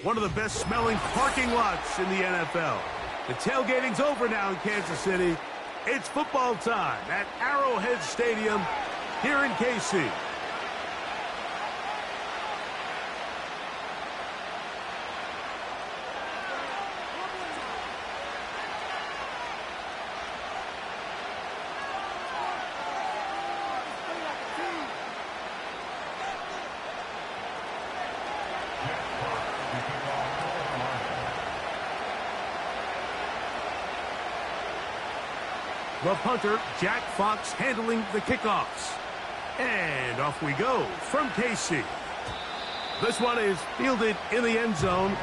one of the best smelling parking lots in the NFL. The tailgating's over now in Kansas City. It's football time at Arrowhead Stadium here in KC. The punter, Jack Fox, handling the kickoffs. And off we go from KC. This one is fielded in the end zone.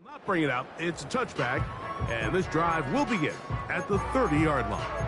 Not bring it out. It's a touchback, and this drive will begin at the 30-yard line.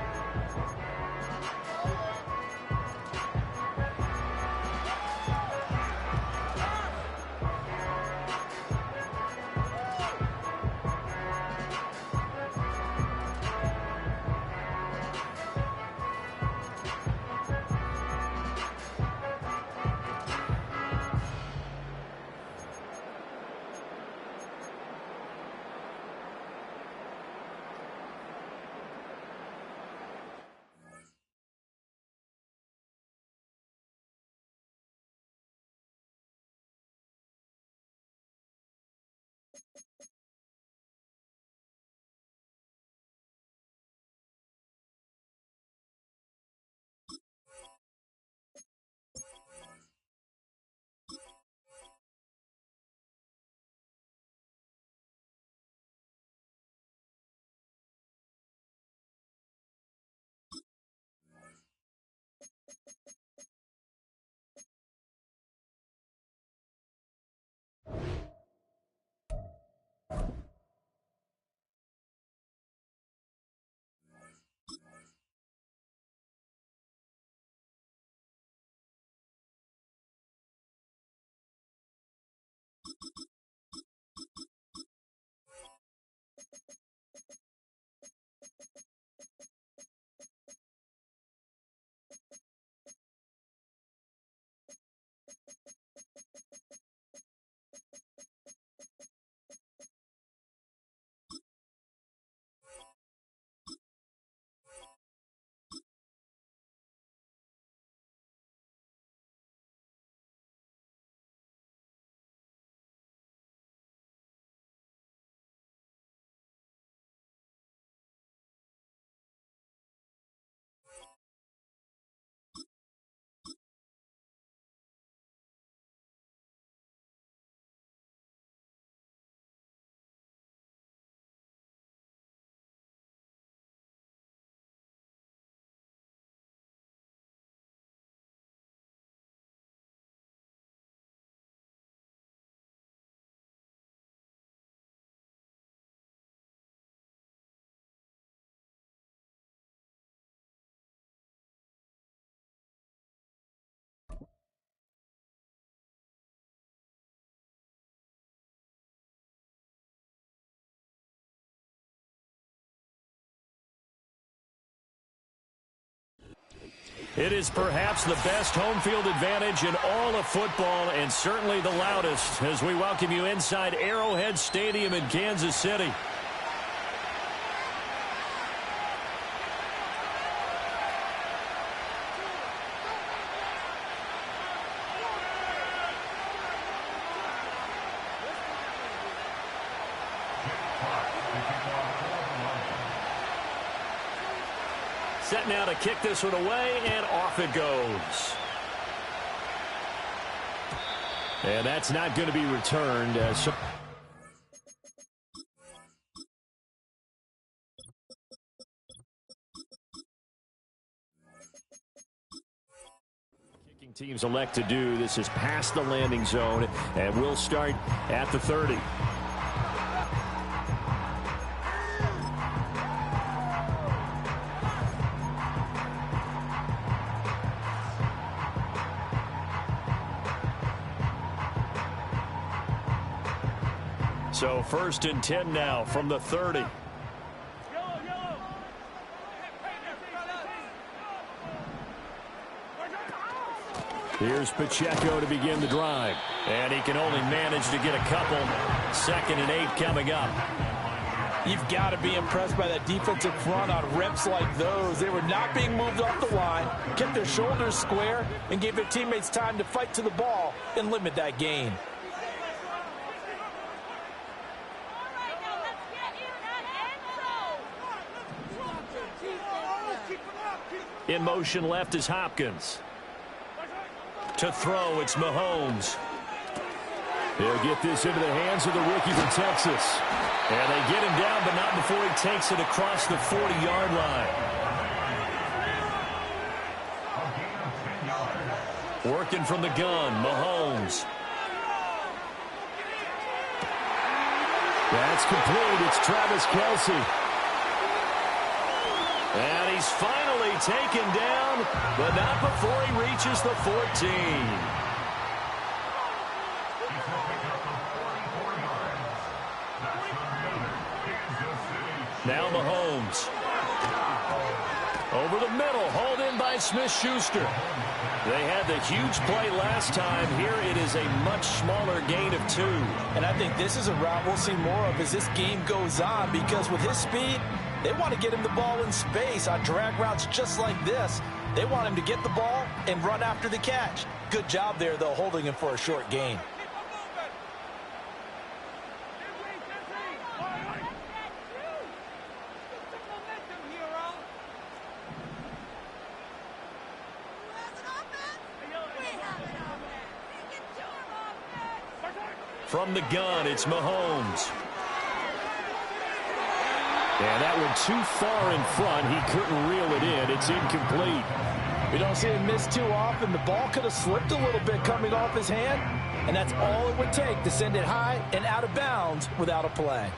It is perhaps the best home field advantage in all of football, and certainly the loudest, as we welcome you inside Arrowhead Stadium in Kansas City. Set now to kick this one away, and off it goes. And that's not going to be returned. Kicking teams elect to do this is past the landing zone, and we'll start at the 30. So 1st and 10 now from the 30. Here's Pacheco to begin the drive. And he can only manage to get a couple. 2nd and 8 coming up. You've got to be impressed by that defensive front on reps like those. They were not being moved off the line, kept their shoulders square, and gave their teammates time to fight to the ball and limit that gain. In motion left is Hopkins. To throw, it's Mahomes. He'll get this into the hands of the rookie from Texas. And they get him down, but not before he takes it across the 40-yard line. Working from the gun, Mahomes. That's complete. It's Travis Kelce. And he's finally taken down, but not before he reaches the 14. Now Mahomes. Over the middle, hauled in by Smith-Schuster. They had the huge play last time. Here it is a much smaller gain of 2. And I think this is a route we'll see more of as this game goes on, because with his speed, they want to get him the ball in space on drag routes just like this. They want him to get the ball and run after the catch. Good job there, though, holding him for a short gain. From the gun, it's Mahomes. And that went too far in front. He couldn't reel it in. It's incomplete. We don't see him miss too often. The ball could have slipped a little bit coming off his hand, and that's all it would take to send it high and out of bounds without a play.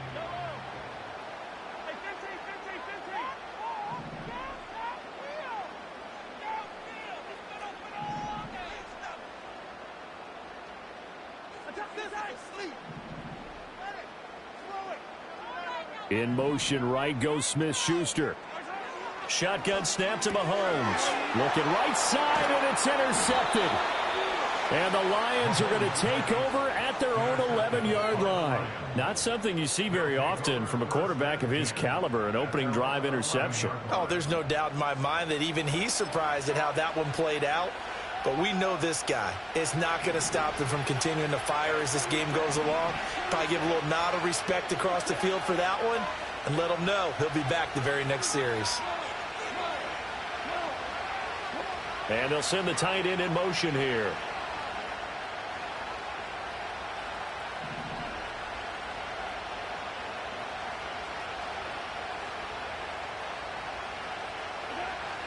In motion right goes Smith-Schuster. Shotgun snap to Mahomes. Looking right side, and it's intercepted. And the Lions are going to take over at their own 11-yard line. Not something you see very often from a quarterback of his caliber, an opening drive interception. Oh, there's no doubt in my mind that even he's surprised at how that one played out. But we know this guy is not going to stop him from continuing to fire as this game goes along. Probably give a little nod of respect across the field for that one and let him know he'll be back the very next series. And they'll send the tight end in motion here.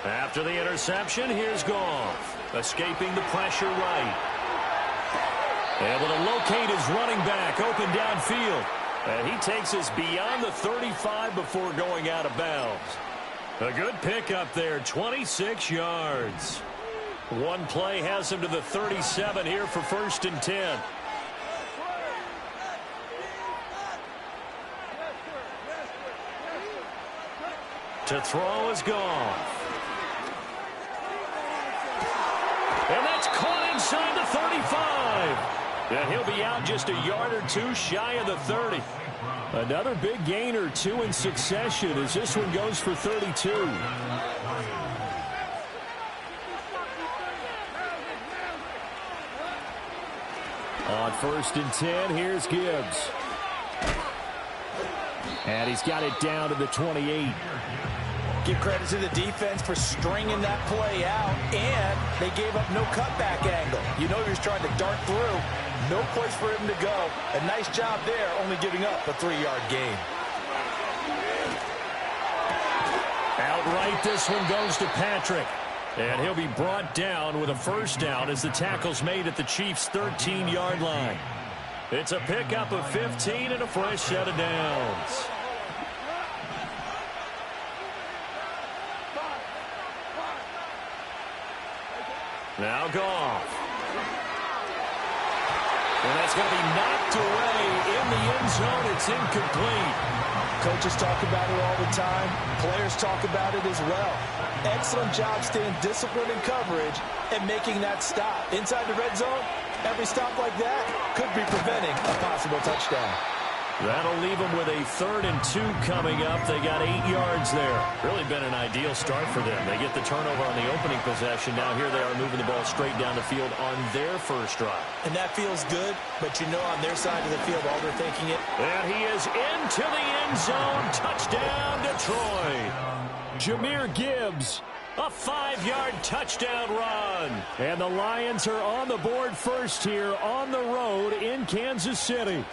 After the interception, here's Goff. Escaping the pressure right. Able to locate his running back open downfield. And he takes us beyond the 35 before going out of bounds. A good pickup there, 26 yards. One play has him to the 37 here for 1st and 10. To throw is Goff. And that's caught inside the 35. And he'll be out just a yard or two shy of the 30. Another big gain or 2 in succession as this one goes for 32. On 1st and 10, here's Gibbs. And he's got it down to the 28. Give credit to the defense for stringing that play out, and they gave up no cutback angle. You know he was trying to dart through. No place for him to go. A nice job there, only giving up a 3-yard gain. Outright, this one goes to Patrick. And he'll be brought down with a first down as the tackle's made at the Chiefs' 13-yard line. It's a pickup of 15 and a fresh set of downs. Now Goff. And that's going to be knocked away in the end zone. It's incomplete. Coaches talk about it all the time. Players talk about it as well. Excellent job staying disciplined in coverage and making that stop. Inside the red zone, every stop like that could be preventing a possible touchdown. That'll leave them with a 3rd and 2 coming up. They got 8 yards there. Really been an ideal start for them. They get the turnover on the opening possession. Now here they are moving the ball straight down the field on their first drive. And that feels good, but you know on their side of the field, all they're thinking it. And he is into the end zone. Touchdown, Detroit. Jahmyr Gibbs, a 5-yard touchdown run. And the Lions are on the board first here on the road in Kansas City.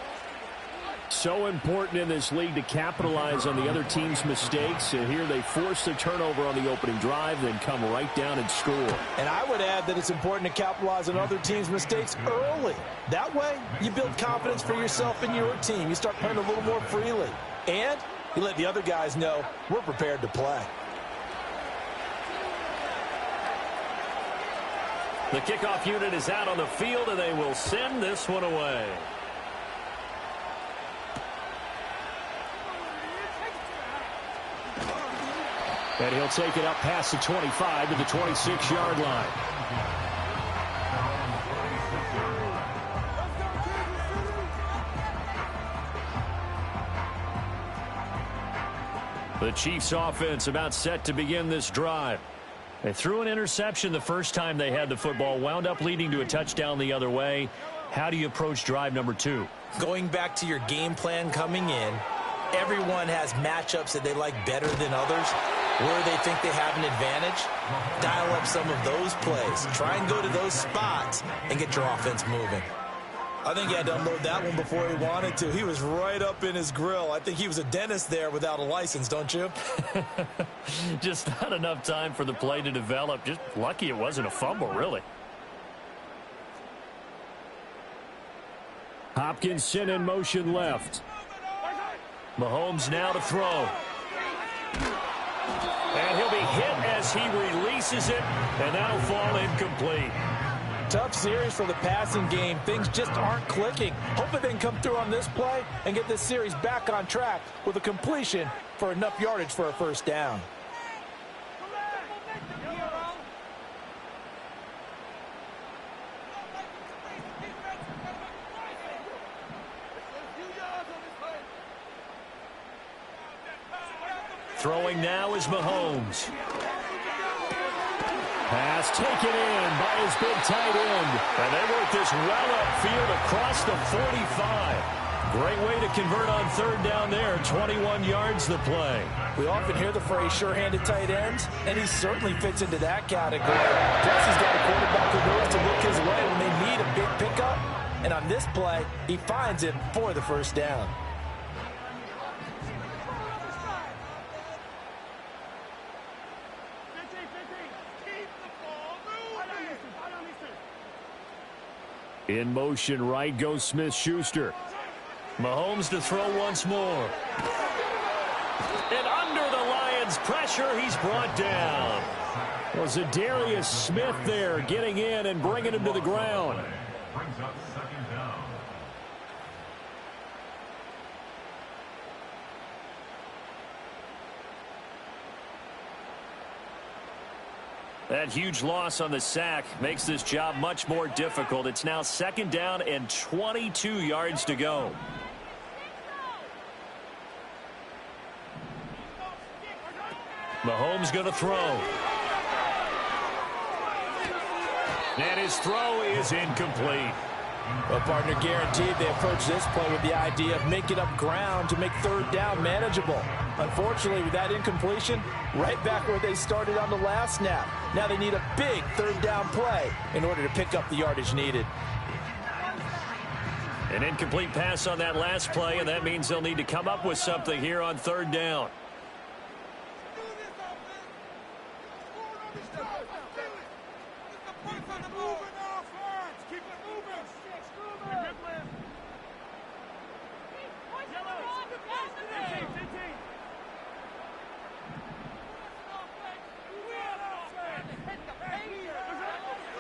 So important in this league to capitalize on the other team's mistakes. And here they force the turnover on the opening drive, then come right down and score. And I would add that it's important to capitalize on other teams' mistakes early. That way, you build confidence for yourself and your team. You start playing a little more freely. And you let the other guys know we're prepared to play. The kickoff unit is out on the field, and they will send this one away. And he'll take it up past the 25 to the 26-yard line. The Chiefs offense about set to begin this drive. They threw an interception the first time they had the football, wound up leading to a touchdown the other way. How do you approach drive number 2? Going back to your game plan coming in, everyone has matchups that they like better than others. Where they think they have an advantage, dial up some of those plays. Try and go to those spots and get your offense moving. I think he had to unload that one before he wanted to. He was right up in his grill. I think he was a dentist there without a license, don't you? Just not enough time for the play to develop. Just lucky it wasn't a fumble, really. Hopkinson in motion left. Mahomes now to throw. And he'll be hit as he releases it, and that'll fall incomplete. Tough series for the passing game. Things just aren't clicking. Hoping they can come through on this play and get this series back on track with a completion for enough yardage for a first down. Throwing now is Mahomes. Pass taken in by his big tight end. And they work this well upfield across the 45. Great way to convert on 3rd down there. 21 yards the play. We often hear the phrase sure-handed tight ends, and he certainly fits into that category. Plus, he's got a quarterback who knows to look his way when they need a big pickup. And on this play, he finds him for the first down. In motion right goes Smith-Schuster. Mahomes to throw once more. And under the Lions' pressure, he's brought down. Well, Zadarius Smith there getting in and bringing him to the ground. That huge loss on the sack makes this job much more difficult. It's now 2nd down and 22 yards to go. Mahomes going to throw. And his throw is incomplete. Well, partner, guaranteed they approach this play with the idea of making up ground to make 3rd down manageable. Unfortunately, with that incompletion, right back where they started on the last snap. Now they need a big 3rd down play in order to pick up the yardage needed. An incomplete pass on that last play, and that means they'll need to come up with something here on third down.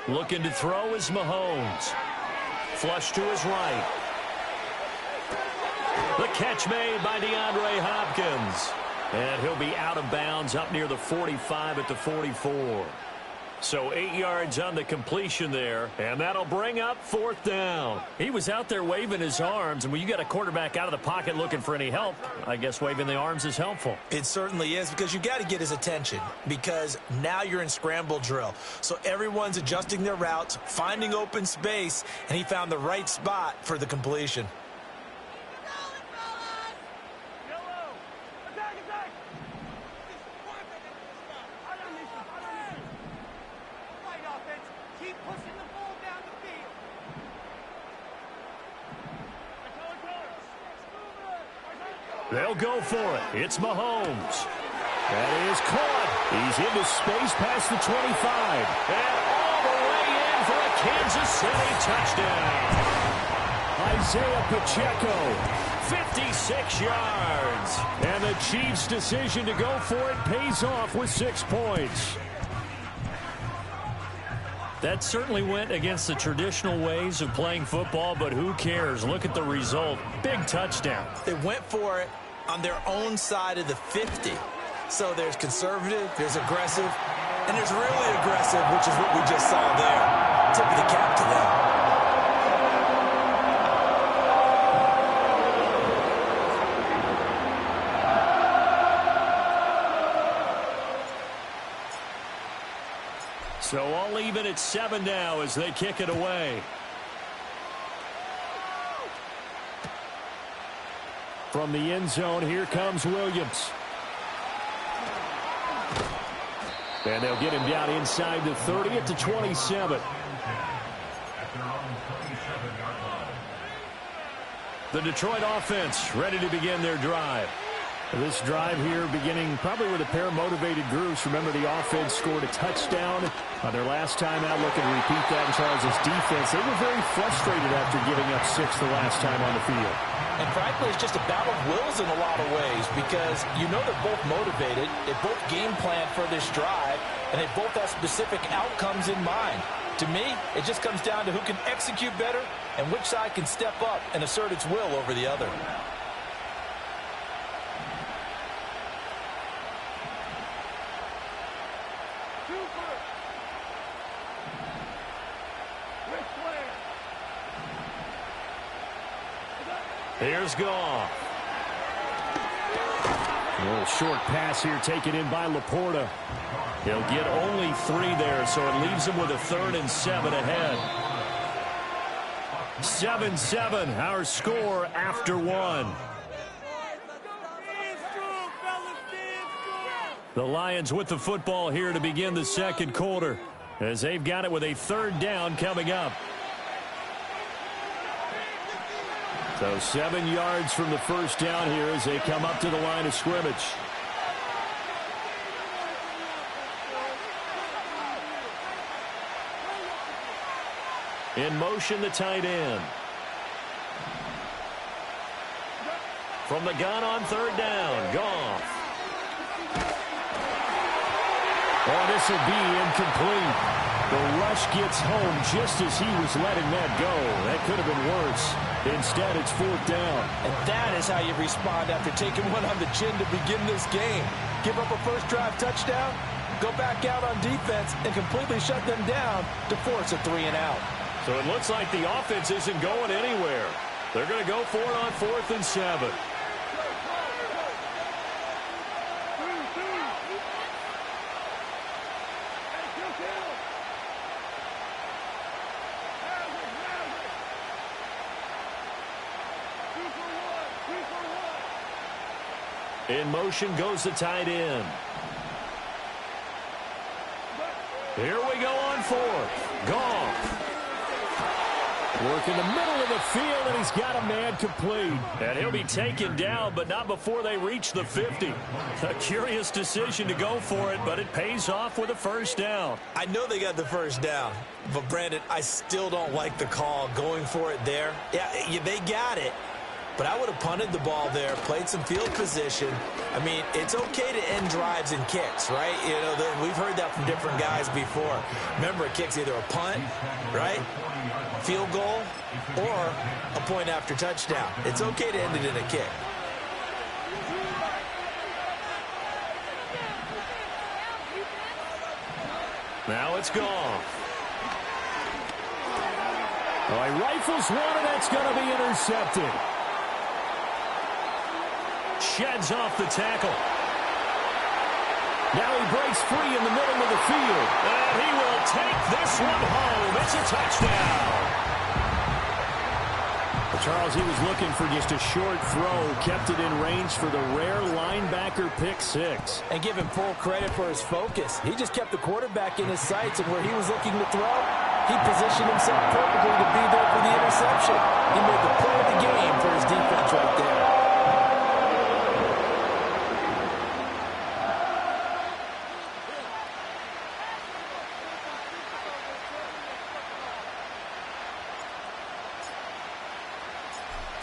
Looking to throw is Mahomes. Flush to his right. The catch made by DeAndre Hopkins. And he'll be out of bounds up near the 45 at the 44. So 8 yards on the completion there, and that'll bring up fourth down. He was out there waving his arms, and when you got a quarterback out of the pocket looking for any help, I guess waving the arms is helpful. It certainly is, because you got to get his attention, because now you're in scramble drill. So everyone's adjusting their routes, finding open space, and he found the right spot for the completion. They'll go for it. It's Mahomes. That is caught. He's into space past the 25. And all the way in for a Kansas City touchdown. Isaiah Pacheco, 56 yards. And the Chiefs' decision to go for it pays off with 6 points. That certainly went against the traditional ways of playing football, but who cares? Look at the result. Big touchdown. They went for it on their own side of the 50. So there's conservative, there's aggressive, and there's really aggressive, which is what we just saw there. Tip of the cap to them. So all even at 7 now as they kick it away. From the end zone, here comes Williams. And they'll get him down inside the 30 at the 27. The Detroit offense ready to begin their drive. This drive here beginning probably with a pair of motivated groups. Remember, the offense scored a touchdown on their last time out. Looking to repeat that in Charles' defense. They were very frustrated after giving up 6 the last time on the field. And frankly, it's just a battle of wills in a lot of ways, because you know they're both motivated, they both game plan for this drive, and they both have specific outcomes in mind. To me, it just comes down to who can execute better and which side can step up and assert its will over the other. Here's Goff. A little short pass here taken in by Laporta. He'll get only 3 there, so it leaves him with a 3rd and 7 ahead. 7-7, our score after 1. The Lions with the football here to begin the second quarter, as they've got it with a 3rd down coming up. So 7 yards from the first down here as they come up to the line of scrimmage. In motion, the tight end. From the gun on 3rd down, Goff. Oh, this will be incomplete. The rush gets home just as he was letting that go. That could have been worse. Instead, it's 4th down. And that is how you respond after taking one on the chin to begin this game. Give up a first drive touchdown, go back out on defense, and completely shut them down to force a 3 and out. So it looks like the offense isn't going anywhere. They're going to go for it on 4th and 7. In motion goes the tight end. Here we go on 4th. Goff. Work in the middle of the field, and he's got a man complete. And he'll be taken down, but not before they reach the 50. A curious decision to go for it, but it pays off with a first down. I know they got the first down, but Brandon, I still don't like the call going for it there. Yeah, they got it. But I would have punted the ball there, played some field position. I mean, it's okay to end drives and kicks, right? You know, we've heard that from different guys before. Remember, a kick's either a punt, right, field goal, or a point after touchdown. It's okay to end it in a kick. Now it's gone. Oh, he rifles one, and that's going to be intercepted. Sheds off the tackle. Now he breaks free in the middle of the field. And he will take this one home. It's a touchdown. Charles, he was looking for just a short throw, kept it in range for the rare linebacker pick six. And give him full credit for his focus. He just kept the quarterback in his sights, and where he was looking to throw, he positioned himself perfectly to be there for the interception. He made the play of the game for his defense right there.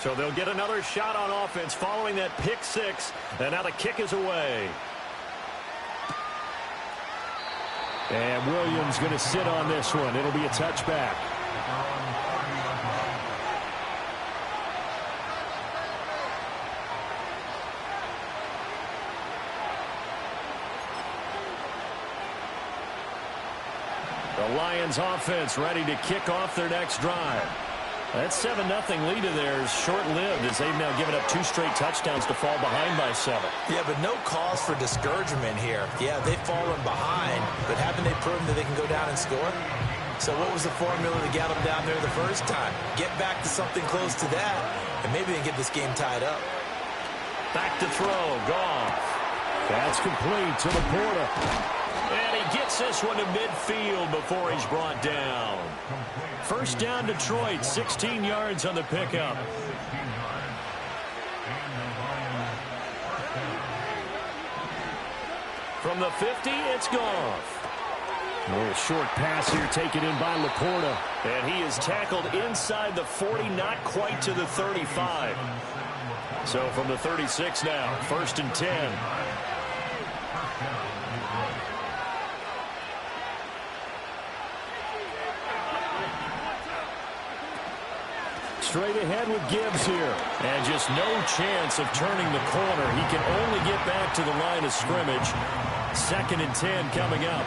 So they'll get another shot on offense following that pick six. And now the kick is away. And Williams going to sit on this one. It'll be a touchback. The Lions offense ready to kick off their next drive. That 7-0 lead of theirs short-lived as they've now given up 2 straight touchdowns to fall behind by 7. Yeah, but no cause for discouragement here. Yeah, they've fallen behind, but haven't they proven that they can go down and score? So what was the formula to get them down there the first time? Get back to something close to that, and maybe they can get this game tied up. Back to throw, Goff. That's complete to Laporta. And he gets this one to midfield before he's brought down. First down, Detroit, 16 yards on the pickup. From the 50, it's Goff. A little short pass here taken in by Laporta. And he is tackled inside the 40, not quite to the 35. So from the 36 now, 1st and 10. Straight ahead with Gibbs here. And just no chance of turning the corner. He can only get back to the line of scrimmage. 2nd and 10 coming up.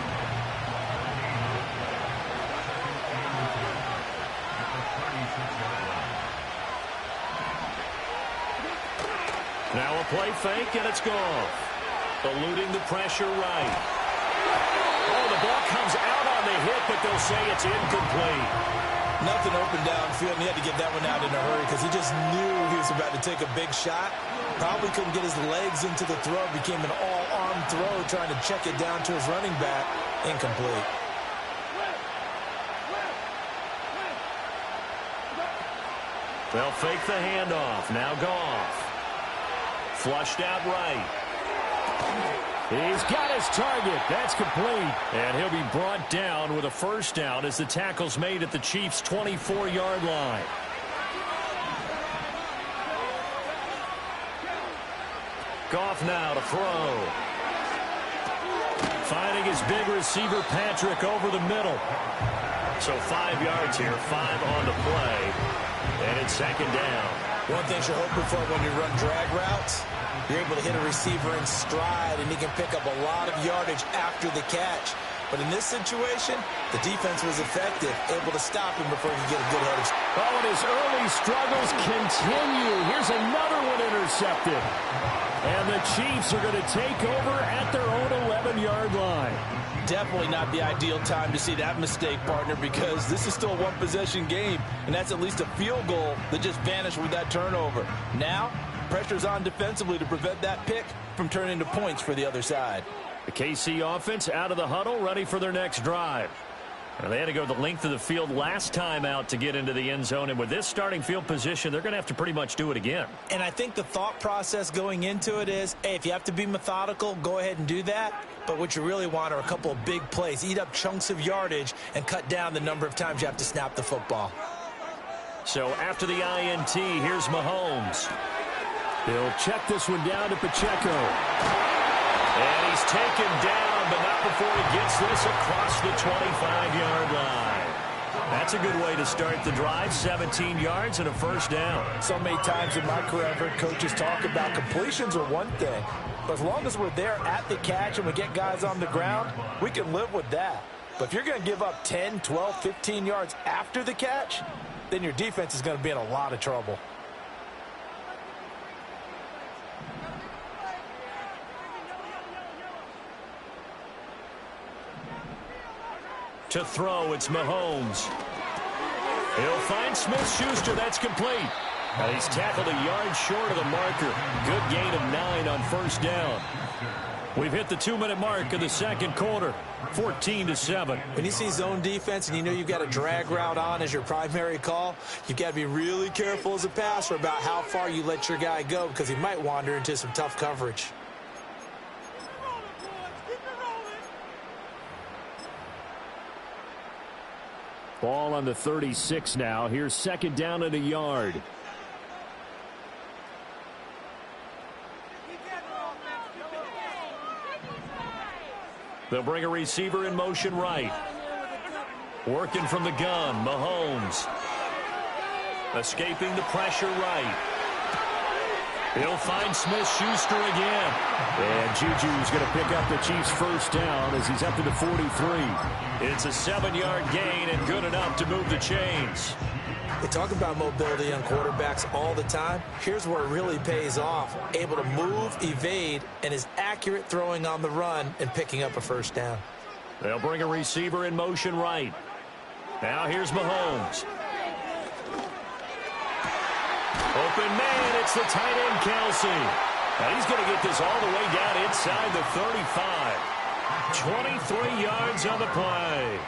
Now a play fake, and it's gone. Eluding the pressure right. Oh, the ball comes out on the hit, but they'll say it's incomplete. Nothing open downfield, and he had to get that one out in a hurry because he just knew he was about to take a big shot. Probably couldn't get his legs into the throw. Became an all-arm throw, trying to check it down to his running back. Incomplete. They'll fake the handoff. Now Goff. Flushed out right. He's got his target. That's complete. And he'll be brought down with a first down as the tackle's made at the Chiefs' 24-yard line. Goff now to throw. Finding his big receiver, Patrick, over the middle. So 5 yards here, 5 on the play. And it's 2nd down. One thing you're hoping for when you run drag routes, you're able to hit a receiver in stride, and he can pick up a lot of yardage after the catch. But in this situation, the defense was effective, able to stop him before he could get a good head of steam. Oh, and his early struggles continue. Here's another one intercepted. And the Chiefs are going to take over at their own 11-yard line. Definitely not the ideal time to see that mistake, partner, because this is still a one-possession game, and that's at least a field goal that just vanished with that turnover. Now, pressure's on defensively to prevent that pick from turning into points for the other side. The KC offense out of the huddle, ready for their next drive. And they had to go the length of the field last time out to get into the end zone. And with this starting field position, they're going to have to pretty much do it again. And I think the thought process going into it is, hey, if you have to be methodical, go ahead and do that. But what you really want are a couple of big plays. Eat up chunks of yardage and cut down the number of times you have to snap the football. So after the INT, here's Mahomes. He'll check this one down to Pacheco. And he's taken down, but not before he gets this across the 25-yard line. That's a good way to start the drive. 17 yards and a first down. So many times in my career, I've heard coaches talk about completions are one thing. But as long as we're there at the catch and we get guys on the ground, we can live with that. But if you're going to give up 10, 12, 15 yards after the catch, then your defense is going to be in a lot of trouble. To throw, it's Mahomes. He'll find Smith-Schuster. That's complete. And he's tackled a yard short of the marker. Good gain of 9 on first down. We've hit the 2-minute mark of the second quarter. 14-7. When you see zone defense and you know you've got a drag route on as your primary call, you've got to be really careful as a passer about how far you let your guy go because he might wander into some tough coverage. Ball on the 36 now. Here's second down and a yard. They'll bring a receiver in motion right. Working from the gun, Mahomes. Escaping the pressure right. He'll find Smith-Schuster again. And Juju's going to pick up the Chiefs' first down as he's up to the 43. It's a 7-yard gain and good enough to move the chains. We talk about mobility on quarterbacks all the time. Here's where it really pays off. Able to move, evade, and is accurate throwing on the run and picking up a first down. They'll bring a receiver in motion right. Now here's Mahomes. Open man, it's the tight end, Kelsey. And he's going to get this all the way down inside the 35. 23 yards on the play.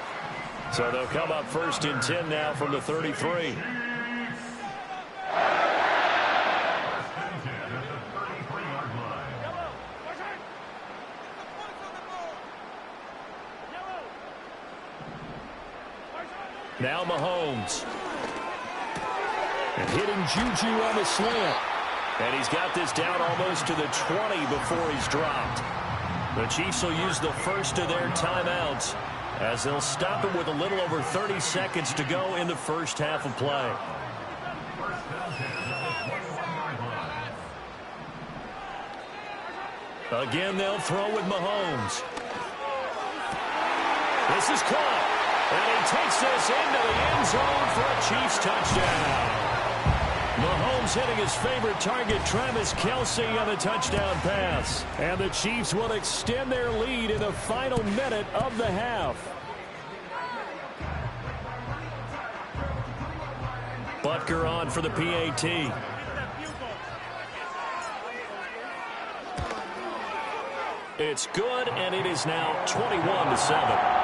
So they'll come up first and 10 now from the 33. Now Mahomes. And hitting Juju on the slant. And he's got this down almost to the 20 before he's dropped. The Chiefs will use the first of their timeouts as they'll stop it with a little over 30 seconds to go in the first half of play. Again, they'll throw with Mahomes. This is caught. And he takes this into the end zone for a Chiefs touchdown. Mahomes hitting his favorite target, Travis Kelce, on the touchdown pass. And the Chiefs will extend their lead in the final minute of the half. Butker on for the PAT. It's good, and it is now 21-7.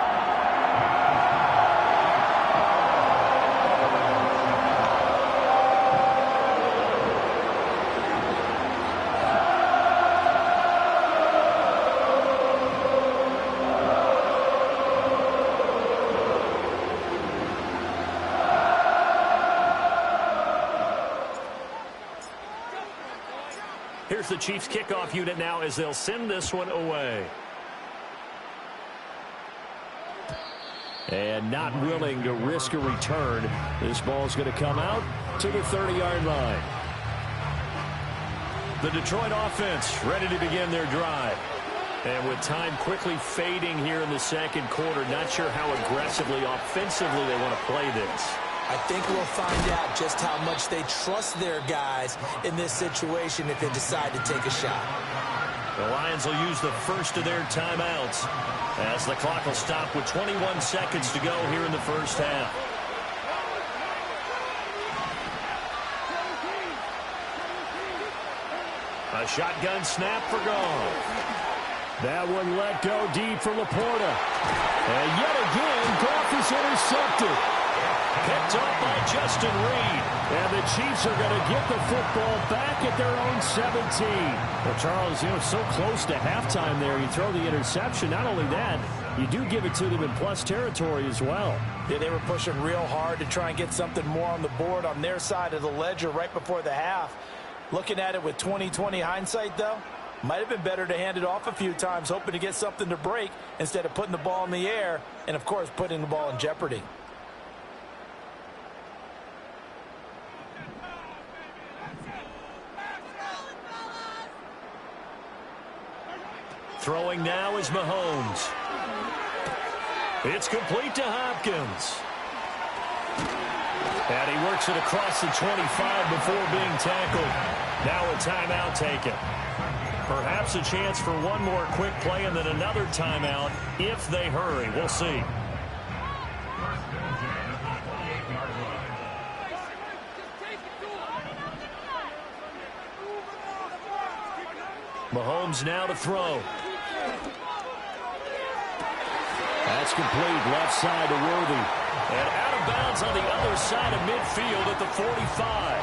Here's the Chiefs kickoff unit now as they'll send this one away. And not willing to risk a return. This ball's going to come out to the 30-yard line. The Detroit offense ready to begin their drive. And with time quickly fading here in the second quarter, not sure how aggressively, offensively they want to play this. I think we'll find out just how much they trust their guys in this situation if they decide to take a shot. The Lions will use the first of their timeouts as the clock will stop with 21 seconds to go here in the first half. A shotgun snap for Goff. That one let go deep for Laporta. And yet again, Goff is intercepted. Picked up by Justin Reed. And the Chiefs are going to get the football back at their own 17. Well, Charles, so close to halftime there. You throw the interception. Not only that, you do give it to them in plus territory as well. Yeah, they were pushing real hard to try and get something more on the board on their side of the ledger right before the half. Looking at it with 20/20 hindsight, though, might have been better to hand it off a few times, hoping to get something to break instead of putting the ball in the air and, of course, putting the ball in jeopardy. Throwing now is Mahomes. It's complete to Hopkins. And he works it across the 25 before being tackled. Now a timeout taken. Perhaps a chance for one more quick play and then another timeout if they hurry. We'll see. Mahomes now to throw. That's complete, left side to Worthy. And out of bounds on the other side of midfield at the 45.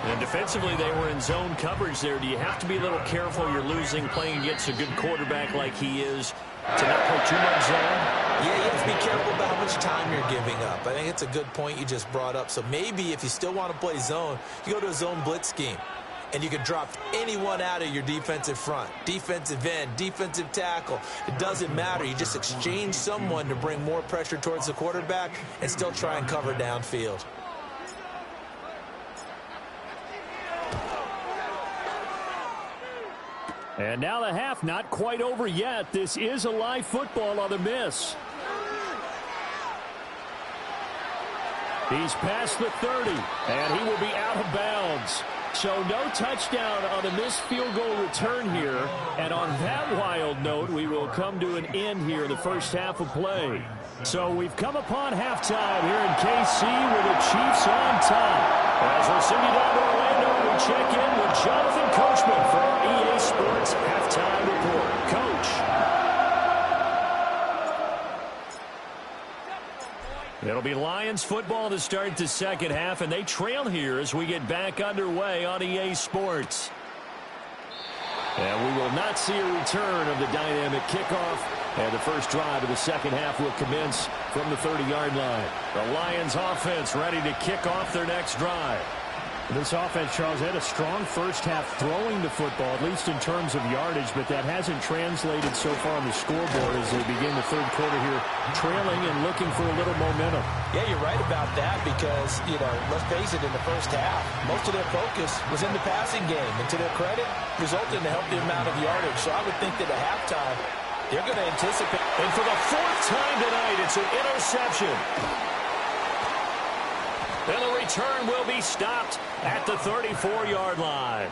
And defensively, they were in zone coverage there. Do you have to be a little careful? You're losing, playing against a good quarterback like he is, to not play too much zone? Yeah, you have to be careful about how much time you're giving up. I think it's a good point you just brought up. So maybe if you still want to play zone, you go to a zone blitz scheme. And you can drop anyone out of your defensive front, defensive end, defensive tackle. It doesn't matter. You just exchange someone to bring more pressure towards the quarterback and still try and cover downfield. And now the half not quite over yet. This is a live football on the miss. He's past the 30, and he will be out of bounds. So no touchdown on the missed field goal return here. And on that wild note, we will come to an end here in the first half of play. So we've come upon halftime here in KC with the Chiefs on top. As we'll send you down to Orlando, we check in with Jonathan Coachman for our EA Sports Halftime Report. Coach. It'll be Lions football to start the second half, and they trail here as we get back underway on EA Sports. And we will not see a return of the dynamic kickoff, and the first drive of the second half will commence from the 30-yard line. The Lions offense ready to kick off their next drive. This offense, Charles, had a strong first half throwing the football, at least in terms of yardage, but that hasn't translated so far on the scoreboard as they begin the third quarter here, trailing and looking for a little momentum. Yeah, you're right about that because, let's face it, in the first half, most of their focus was in the passing game. And to their credit, resulted in a healthy amount of yardage. So I would think that at halftime, they're going to anticipate. And for the fourth time tonight, it's an interception. And the return will be stopped at the 34-yard line.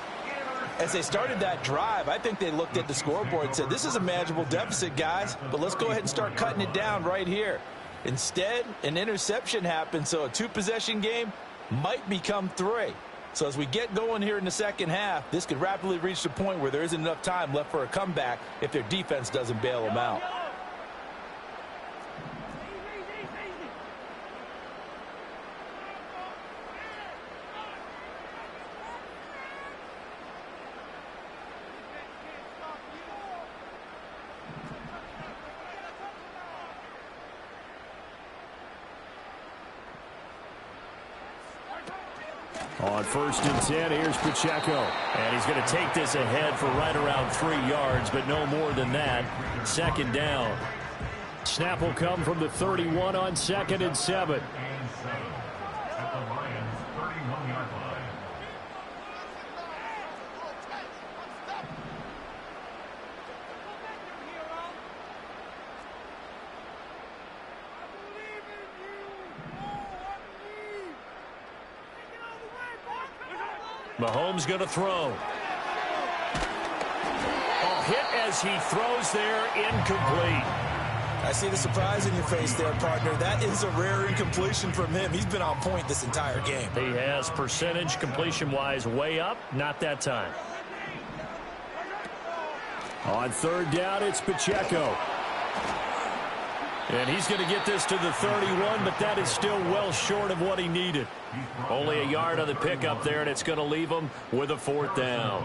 As they started that drive, I think they looked at the scoreboard and said, this is a manageable deficit, guys, but let's go ahead and start cutting it down right here. Instead, an interception happened, so a two-possession game might become three. So as we get going here in the second half, this could rapidly reach the point where there isn't enough time left for a comeback if their defense doesn't bail them out. On 1st and 10, here's Pacheco. And he's going to take this ahead for right around 3 yards, but no more than that. Second down. Snap will come from the 31 on 2nd and 7. Mahomes going to throw. A hit as he throws there, incomplete. I see the surprise in your face there, partner. That is a rare incompletion from him. He's been on point this entire game. He has percentage completion-wise way up, not that time. On third down, it's Pacheco. And he's going to get this to the 31, but that is still well short of what he needed. Only a yard on the pickup there, and it's going to leave him with a fourth down.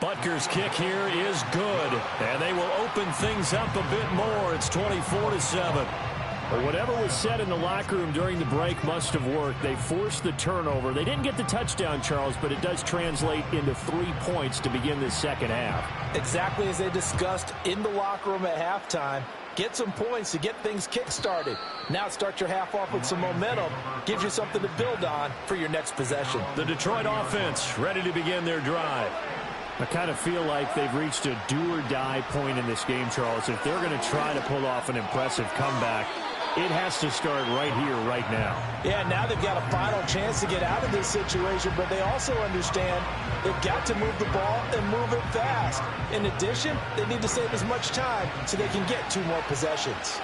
Butker's kick here is good, and they will open things up a bit more. It's 24-7. But whatever was said in the locker room during the break must have worked. They forced the turnover. They didn't get the touchdown, Charles, but it does translate into 3 points to begin this second half. Exactly as they discussed in the locker room at halftime. Get some points to get things kick-started. Now start your half off with some momentum. Gives you something to build on for your next possession. The Detroit offense ready to begin their drive. I kind of feel like they've reached a do-or-die point in this game, Charles. If they're going to try to pull off an impressive comeback, it has to start right here, right now. Yeah, now they've got a final chance to get out of this situation, but they also understand they've got to move the ball and move it fast. In addition, they need to save as much time so they can get 2 more possessions.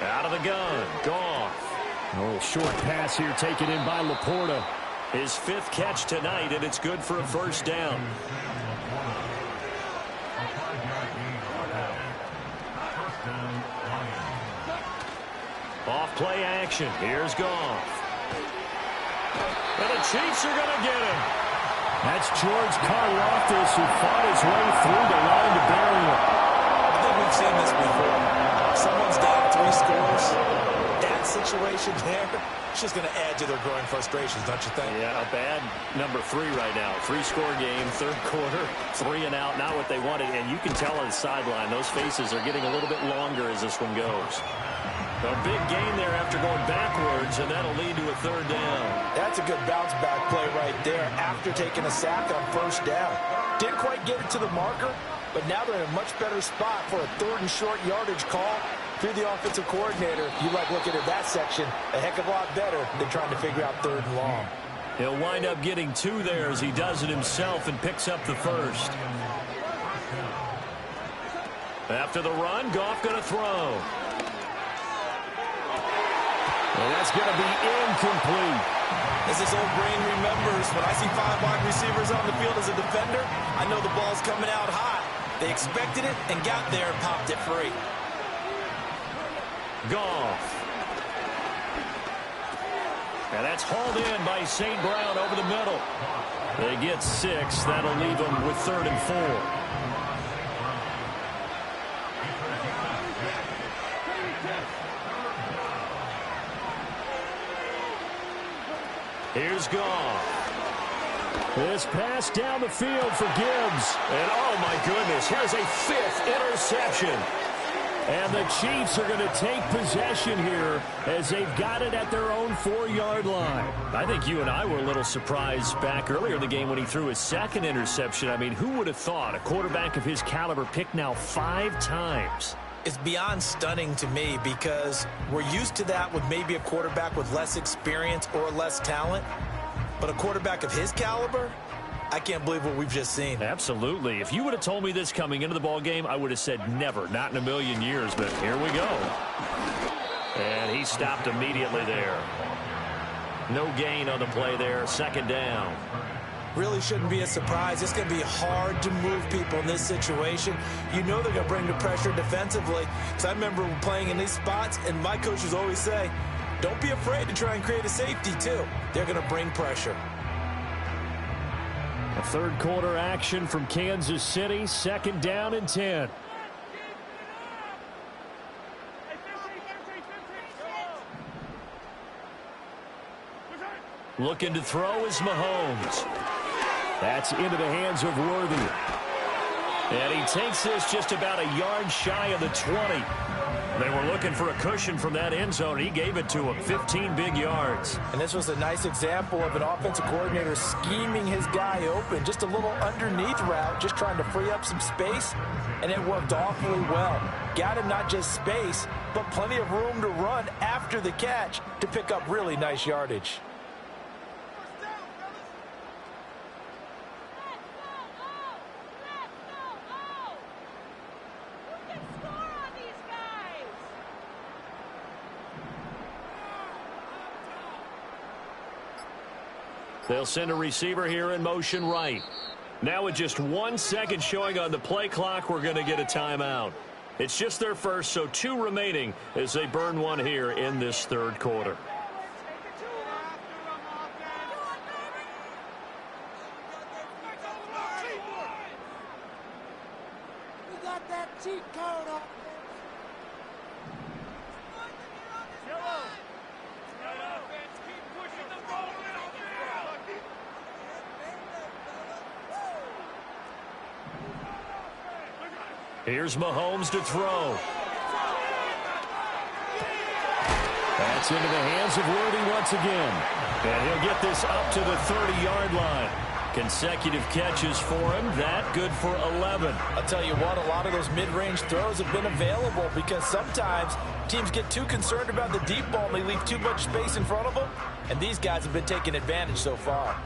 Out of the gun, Goff. A little short pass here taken in by Laporta. His 5th catch tonight, and it's good for a first down. Off play action. Here's Goff. And the Chiefs are going to get him. That's George Karlaftis, who fought his way through the line to bury him. I think we've seen this before. Someone's down 3 scores. That situation there, it's just going to add to their growing frustrations, don't you think? Yeah, a bad number 3 right now. 3-score game, third quarter, 3 and out, not what they wanted. And you can tell on the sideline, those faces are getting a little bit longer as this one goes. A big gain there after going backwards, and that'll lead to a third down. That's a good bounce-back play right there after taking a sack on first down. Didn't quite get it to the marker, but now they're in a much better spot for a 3rd and short yardage call. If you're the offensive coordinator, you like looking at that section a heck of a lot better than trying to figure out 3rd and long. He'll wind up getting 2 there as he does it himself and picks up the first. After the run, Goff going to throw. And that's going to be incomplete. As his old brain remembers, when I see 5 wide receivers on the field as a defender, I know the ball's coming out high. They expected it and got there and popped it free. Goff. And that's hauled in by St. Brown over the middle. They get 6. That'll leave them with 3rd and 4. Here's Goff. This pass down the field for Gibbs. And oh my goodness, here's a 5th interception. And the Chiefs are going to take possession here as they've got it at their own 4-yard line. I think you and I were a little surprised back earlier in the game when he threw his 2nd interception. I mean, who would have thought a quarterback of his caliber picked now 5 times? It's beyond stunning to me because we're used to that with maybe a quarterback with less experience or less talent. But a quarterback of his caliber, I can't believe what we've just seen. Absolutely. If you would have told me this coming into the ball game, I would have said never, not in a million years. But here we go. And he stopped immediately there. No gain on the play there. 2nd down. Really shouldn't be a surprise. It's going to be hard to move people in this situation. You know they're going to bring the pressure defensively. Because I remember playing in these spots, and my coaches always say, don't be afraid to try and create a safety, too. They're going to bring pressure. A 3rd quarter action from Kansas City. 2nd down and 10. Looking to throw is Mahomes. That's into the hands of Worthy. And he takes this just about a yard shy of the 20. They were looking for a cushion from that end zone. He gave it to him, 15 big yards. And this was a nice example of an offensive coordinator scheming his guy open. Just a little underneath route, just trying to free up some space, and it worked awfully well. Got him not just space, but plenty of room to run after the catch to pick up really nice yardage. They'll send a receiver here in motion right. Now with just 1 second showing on the play clock, we're going to get a timeout. It's just their first, so 2 remaining as they burn one here in this third quarter. We got that cheat code on. Here's Mahomes to throw. That's into the hands of Worthy once again. And he'll get this up to the 30-yard line. Consecutive catches for him. That good for 11. I'll tell you what, a lot of those mid-range throws have been available because sometimes teams get too concerned about the deep ball and they leave too much space in front of them. And these guys have been taking advantage so far.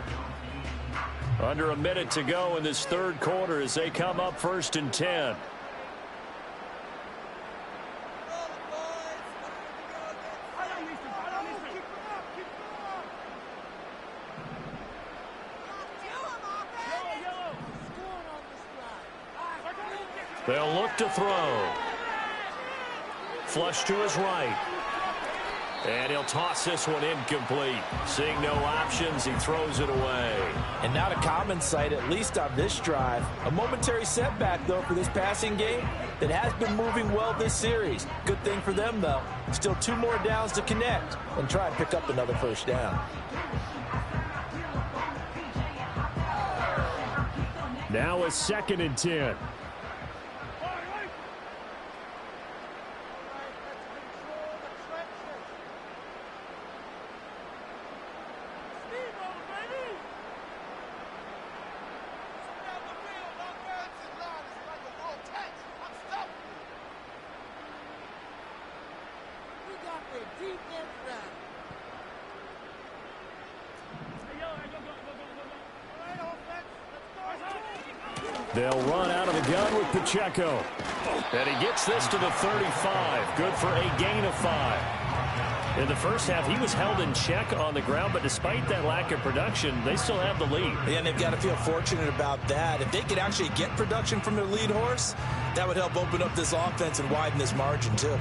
Under a minute to go in this third quarter as they come up 1st and 10. They'll look to throw. Flush to his right. And he'll toss this one incomplete. Seeing no options, he throws it away. And not a common sight, at least on this drive. A momentary setback, though, for this passing game that has been moving well this series. Good thing for them, though. Still 2 more downs to connect and try and pick up another first down. Now a 2nd and 10. They'll run out of the gun with Pacheco. And he gets this to the 35. Good for a gain of 5. In the first half, he was held in check on the ground, but despite that lack of production, they still have the lead. Yeah, and they've got to feel fortunate about that. If they could actually get production from their lead horse, that would help open up this offense and widen this margin, too.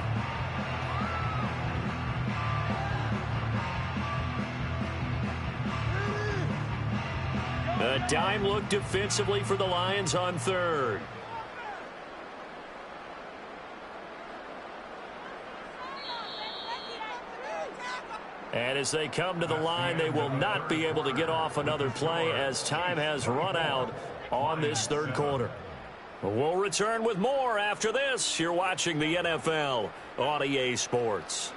A dime look defensively for the Lions on 3rd. And as they come to the line, they will not be able to get off another play as time has run out on this third quarter. We'll return with more after this. You're watching the NFL on EA Sports.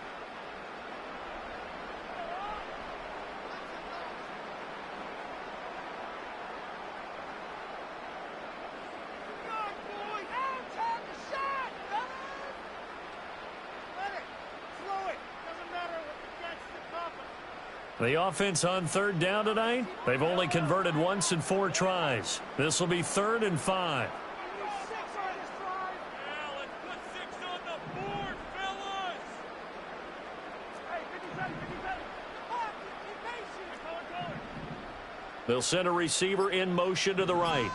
The offense on 3rd down tonight, they've only converted once in 4 tries. This will be 3rd and 5. They'll send a receiver in motion to the right.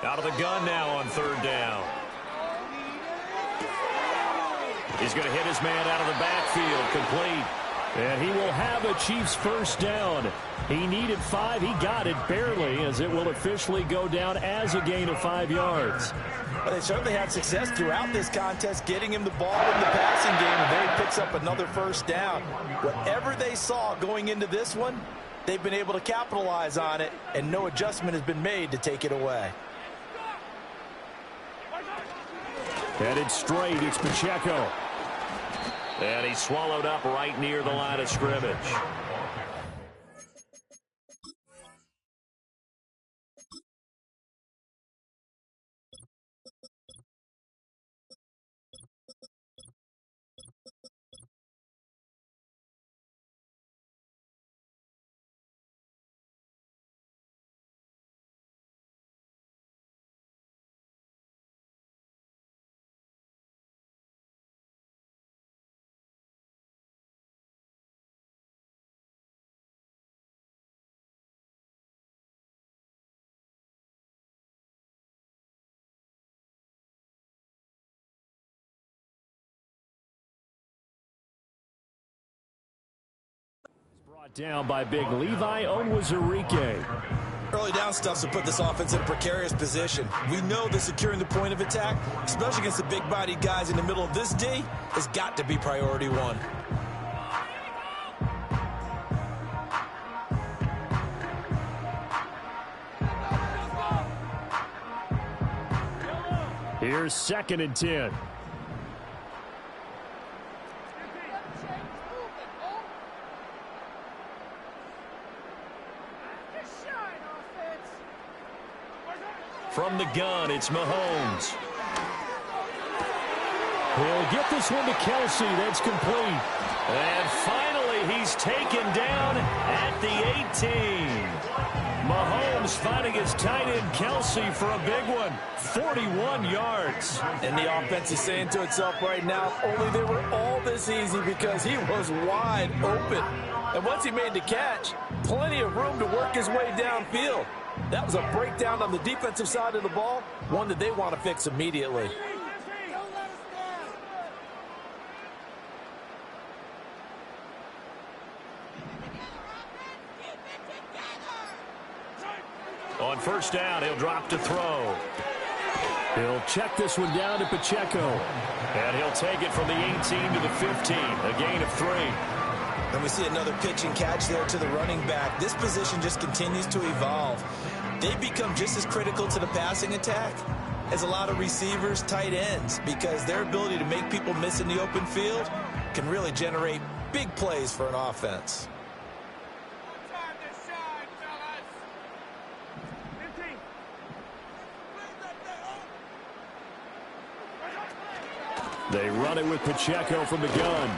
Out of the gun now on 3rd down. He's going to hit his man out of the backfield, complete. And he will have a Chiefs first down. He needed 5. He got it barely, as it will officially go down as a gain of 5 yards. Well, they certainly had success throughout this contest, getting him the ball in the passing game, and there he picks up another first down. Whatever they saw going into this one, they've been able to capitalize on it, and no adjustment has been made to take it away. Headed straight, it's Pacheco. And he's swallowed up right near the line of scrimmage. Brought down by big Levi Onwuzurike. Early down stuff to put this offense in a precarious position. We know that securing the point of attack, especially against the big-bodied guys in the middle of this D, has got to be priority one. Here's 2nd and 10. From the gun, it's Mahomes. He'll get this one to Kelsey. That's complete. And finally, he's taken down at the 18. Mahomes finding his tight end Kelsey for a big one. 41 yards. And the offense is saying to itself right now, only they were all this easy because he was wide open. And once he made the catch, plenty of room to work his way downfield. That was a breakdown on the defensive side of the ball, one that they want to fix immediately. On 1st down, he'll drop to throw. He'll check this one down to Pacheco. And he'll take it from the 18 to the 15, a gain of 3. And we see another pitch and catch there to the running back. This position just continues to evolve. They become just as critical to the passing attack as a lot of receivers, tight ends, because their ability to make people miss in the open field can really generate big plays for an offense. They run it with Pacheco from the gun.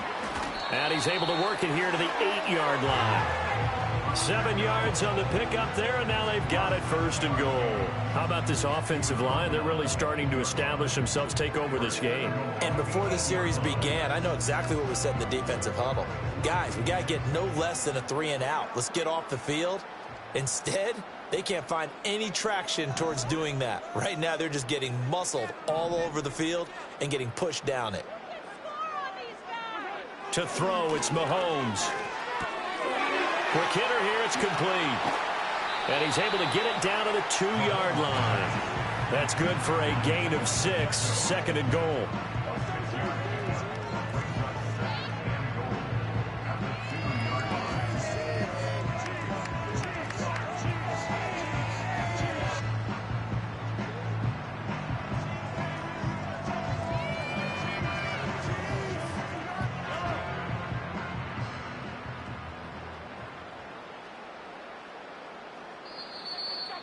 And he's able to work it here to the 8-yard line. 7 yards on the pickup there, and now they've got it 1st and goal. How about this offensive line? They're really starting to establish themselves, take over this game. And before the series began, I know exactly what was said in the defensive huddle. Guys, we got to get no less than a 3-and-out. Let's get off the field. Instead, they can't find any traction towards doing that. Right now, they're just getting muscled all over the field and getting pushed down it. To throw, it's Mahomes. Quick hitter here, it's complete. And he's able to get it down to the 2-yard line. That's good for a gain of 6, 2nd and goal.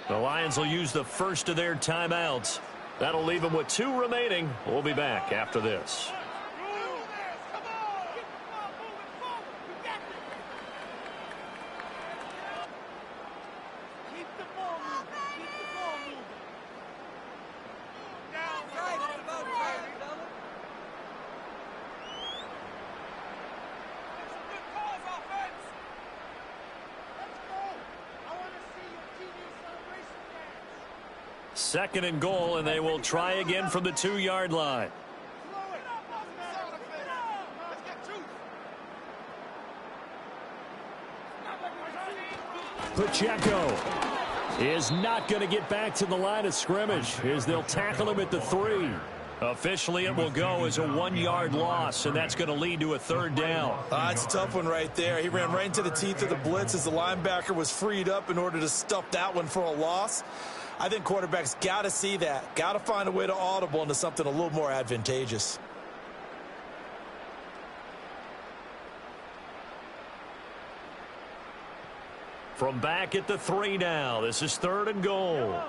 The Lions will use the first of their timeouts. That'll leave them with 2 remaining. We'll be back after this. Second and goal, and they will try again from the 2-yard line. Pacheco is not going to get back to the line of scrimmage as they'll tackle him at the 3. Officially, it will go as a 1-yard loss, and that's going to lead to a 3rd down. It's a tough one right there. He ran right into the teeth of the blitz as the linebacker was freed up in order to stuff that one for a loss. I think quarterbacks got to see that. Got to find a way to audible into something a little more advantageous. From back at the 3 now. This is 3rd and goal.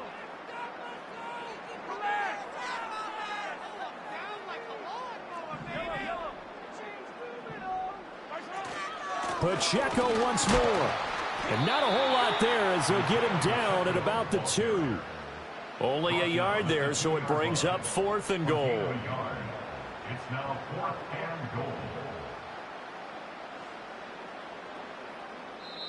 Pacheco once more. And not a whole lot there as they'll get him down at about the 2. Only a yard there, so it brings up 4th and goal. It's now 4th and goal.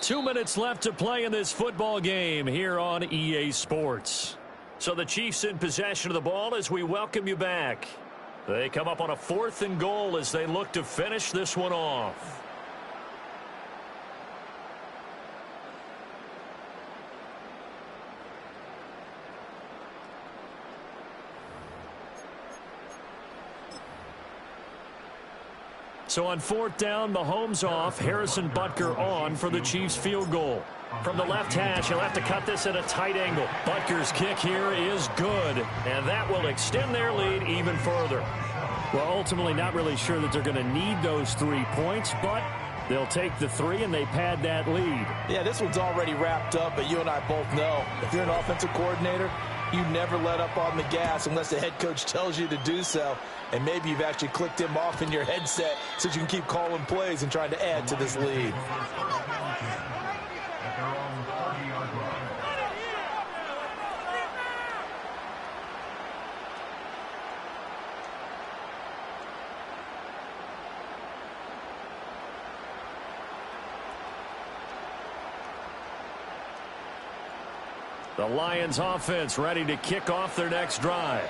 2 minutes left to play in this football game here on EA Sports. So the Chiefs in possession of the ball as we welcome you back. They come up on a 4th and goal as they look to finish this one off. So on 4th down, Mahomes off, Harrison Butker on for the Chiefs field goal. From the left hash, he'll have to cut this at a tight angle. Butker's kick here is good, and that will extend their lead even further. Well, ultimately not really sure that they're going to need those 3 points, but they'll take the 3 and they pad that lead. Yeah, this one's already wrapped up, but you and I both know if you're an offensive coordinator, you never let up on the gas unless the head coach tells you to do so. And maybe you've actually clicked him off in your headset so you can keep calling plays and trying to add to this lead. The Lions offense ready to kick off their next drive.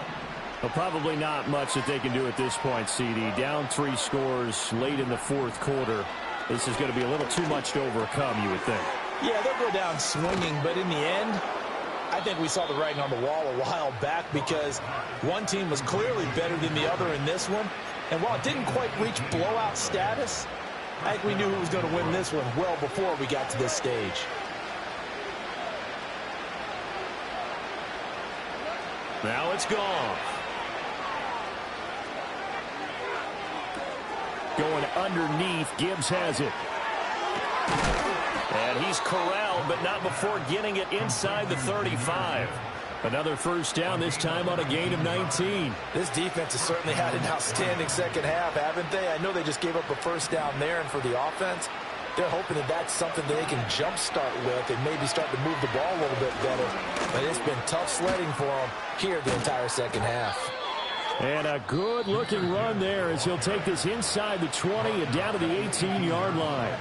Well, probably not much that they can do at this point, CD. Down 3 scores late in the 4th quarter. This is going to be a little too much to overcome, you would think. Yeah, they'll go down swinging, but in the end, I think we saw the writing on the wall a while back because one team was clearly better than the other in this one. And while it didn't quite reach blowout status, I think we knew who was going to win this one well before we got to this stage. Now it's gone. Going underneath, Gibbs has it. And he's corralled, but not before getting it inside the 35. Another first down, this time on a gain of 19. This defense has certainly had an outstanding second half, haven't they? I know they just gave up a first down there, and for the offense, they're hoping that that's something that they can jumpstart with and maybe start to move the ball a little bit better. But it's been tough sledding for them here the entire second half. And a good-looking run there as he'll take this inside the 20 and down to the 18-yard line.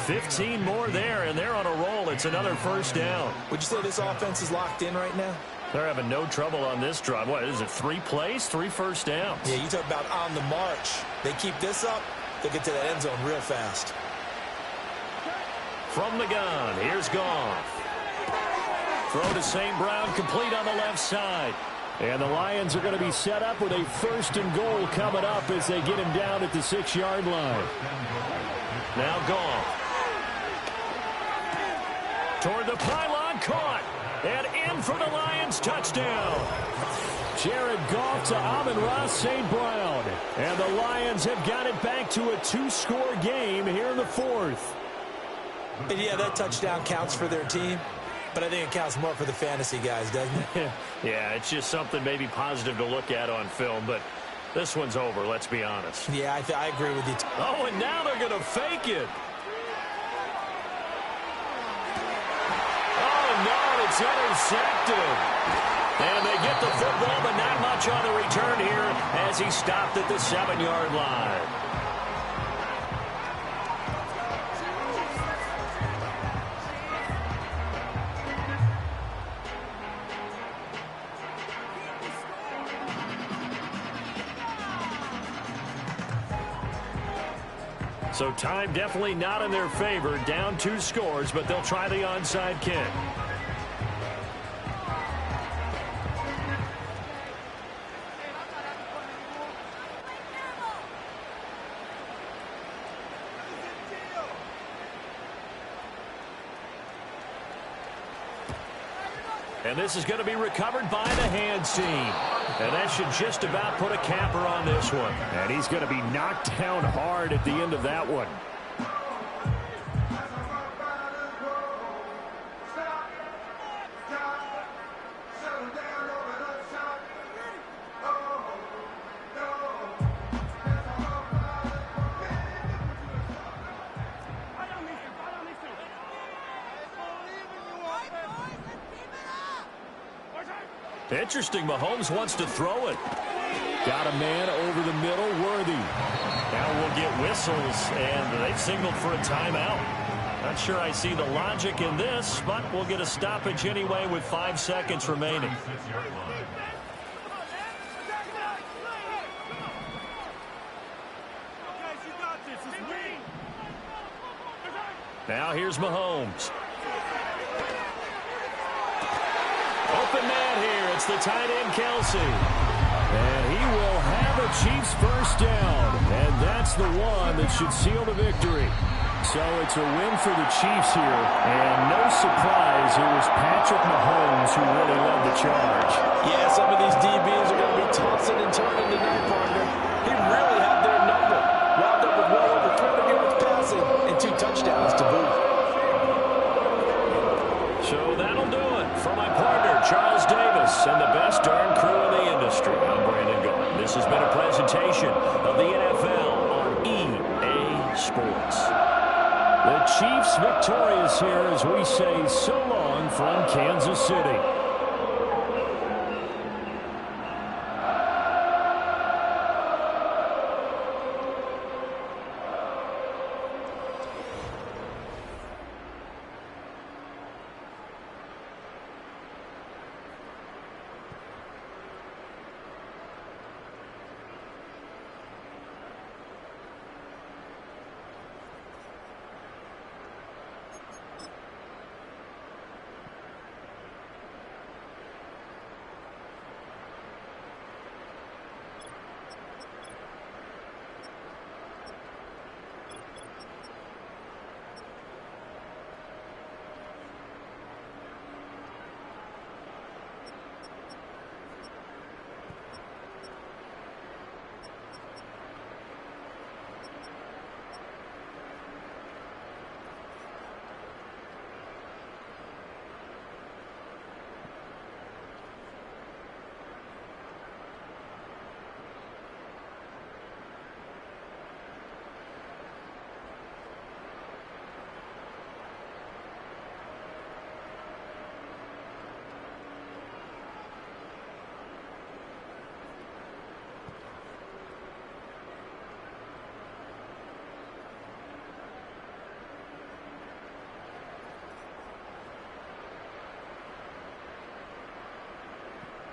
15 more there, and they're on a roll. It's another first down. Would you say this offense is locked in right now? They're having no trouble on this drive. What is it, 3 plays, 3 first downs? Yeah, you talk about on the march. They keep this up, they'll get to that end zone real fast. From the gun, here's Goff. Throw to St. Brown, complete on the left side. And the Lions are going to be set up with a 1st and goal coming up as they get him down at the 6-yard line. Now Goff. Toward the pylon, caught. And in for the Lions, touchdown. Jared Goff to Amon-Ra St. Brown. And the Lions have got it back to a 2-score game here in the 4th. And yeah, that touchdown counts for their team. But I think it counts more for the fantasy guys, doesn't it? Yeah, it's just something maybe positive to look at on film, but this one's over, let's be honest. Yeah, I agree with you. Oh, and now they're going to fake it. Oh, no, it's intercepted. And they get the football, but not much on the return here as he stopped at the 7-yard line. So time definitely not in their favor. Down 2 scores, but they'll try the onside kick. And this is going to be recovered by the hands team. And that should just about put a capper on this one. And he's going to be knocked down hard at the end of that one. Interesting. Mahomes wants to throw it. Got a man over the middle, Worthy. Now we'll get whistles, and they've signaled for a timeout. Not sure I see the logic in this, but we'll get a stoppage anyway with 5 seconds remaining. Now here's Mahomes. Open man here. It's the tight end, Kelsey. And he will have a Chiefs first down. And that's the one that should seal the victory. So it's a win for the Chiefs here. And no surprise, it was Patrick Mahomes who really led the charge. Yeah, some of these DBs are going to be tossing and turning tonight, partner. He really had their number. Wound up with well over 300 yards passing and 2 touchdowns to boot. So that'll do it for my partner, Charles Davis, and the best darn crew in the industry. I'm Brandon Gault. This has been a presentation of the NFL on EA Sports. The Chiefs victorious here as we say so long from Kansas City.